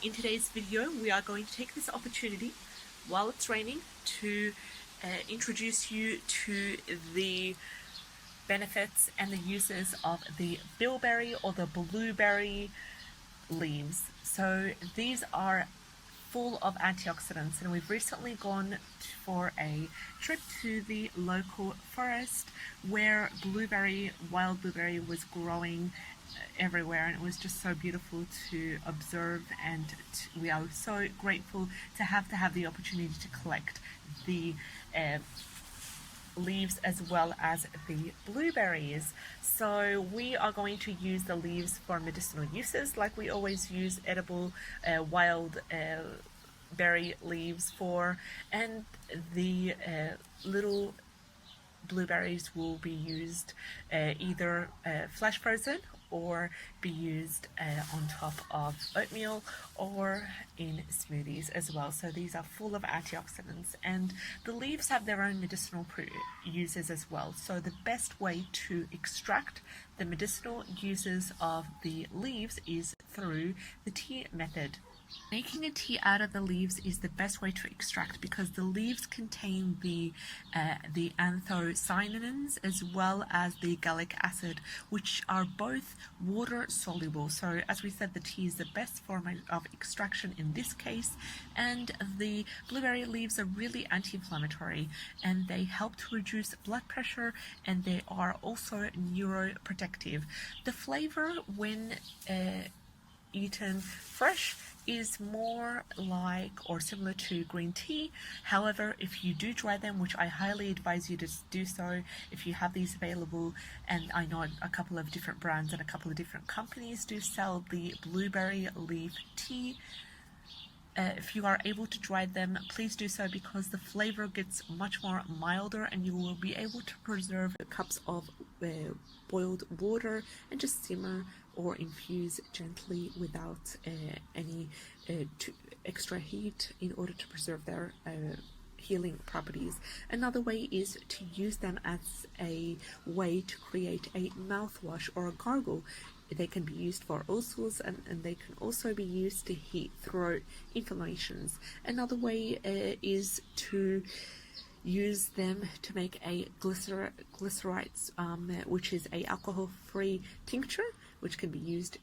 In today's video, we are going to take this opportunity while it's raining to introduce you to the benefits and the uses of the bilberry or the blueberry leaves. So these are full of antioxidants, and we've recently gone for a trip to the local forest where wild blueberry was growing everywhere, and it was just so beautiful to observe, and we are so grateful to have the opportunity to collect the leaves as well as the blueberries. So we are going to use the leaves for medicinal uses, like we always use edible wild berry leaves for, and the little blueberries will be used either flash frozen or be used on top of oatmeal or in smoothies as well. So these are full of antioxidants, and the leaves have their own medicinal uses as well. So the best way to extract the medicinal uses of the leaves is through the tea method. Making a tea out of the leaves is the best way to extract, because the leaves contain the anthocyanins as well as the gallic acid, which are both water soluble. So as we said, the tea is the best form of extraction in this case, and the blueberry leaves are really anti-inflammatory, and they help to reduce blood pressure, and they are also neuroprotective. The flavor when eaten fresh is more like or similar to green tea. However, if you do dry them, which I highly advise you to do so if you have these available, and I know a couple of different brands and a couple of different companies do sell the blueberry leaf tea. If you are able to dry them, please do so, because the flavor gets much more milder, and you will be able to preserve cups of boiled water and just simmer or infuse gently without any extra heat in order to preserve their healing properties. Another way is to use them as a way to create a mouthwash or a gargle. They can be used for ulcers, and they can also be used to heat throat inflammations. Another way is to use them to make a glycerites, which is a alcohol-free tincture, which can be used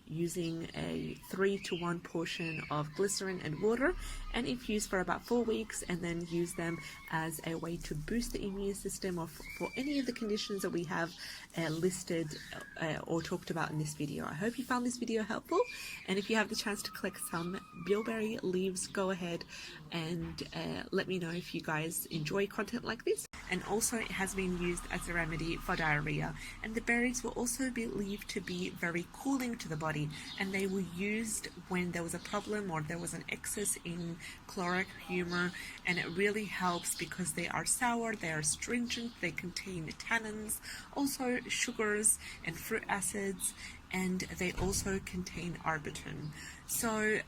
using a 3-to-1 portion of glycerin and water, and infuse for about 4 weeks, and then use them as a way to boost the immune system, or for any of the conditions that we have listed or talked about in this video. I hope you found this video helpful, and if you have the chance to collect some bilberry leaves, go ahead and let me know if you guys enjoy content like this. And also, it has been used as a remedy for diarrhea, and the berries will also be believed to be very cooling to the body, and they were used when there was a problem or there was an excess in chloric humor, and it really helps because they are sour, they are astringent, they contain tannins, also sugars and fruit acids, and they also contain arbutin. So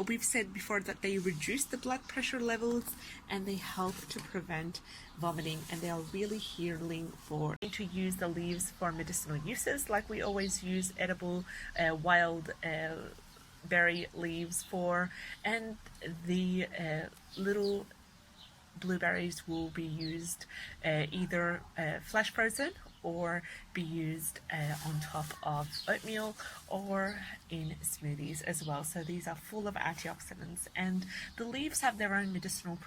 we've said before that they reduce the blood pressure levels, and they help to prevent vomiting, and they are really healing for to use the leaves for medicinal uses, like we always use edible wild berry leaves for, and the little blueberries will be used either flash frozen or be used on top of oatmeal or in smoothies as well. So these are full of antioxidants, and the leaves have their own medicinal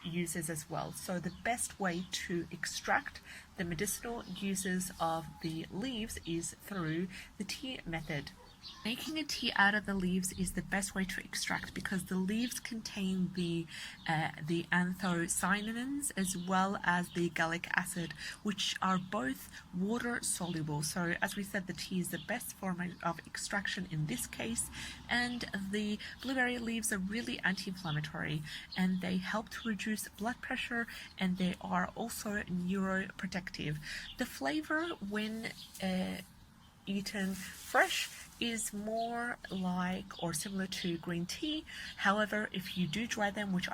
uses as well. So the best way to extract the medicinal uses of the leaves is through the tea method. Making a tea out of the leaves is the best way to extract, because the leaves contain the anthocyanins as well as the gallic acid, which are both water soluble. So as we said, the tea is the best form of extraction in this case, and the blueberry leaves are really anti-inflammatory, and they help to reduce blood pressure, and they are also neuroprotective. The flavor when eaten fresh is more like or similar to green tea. However, if you do dry them, which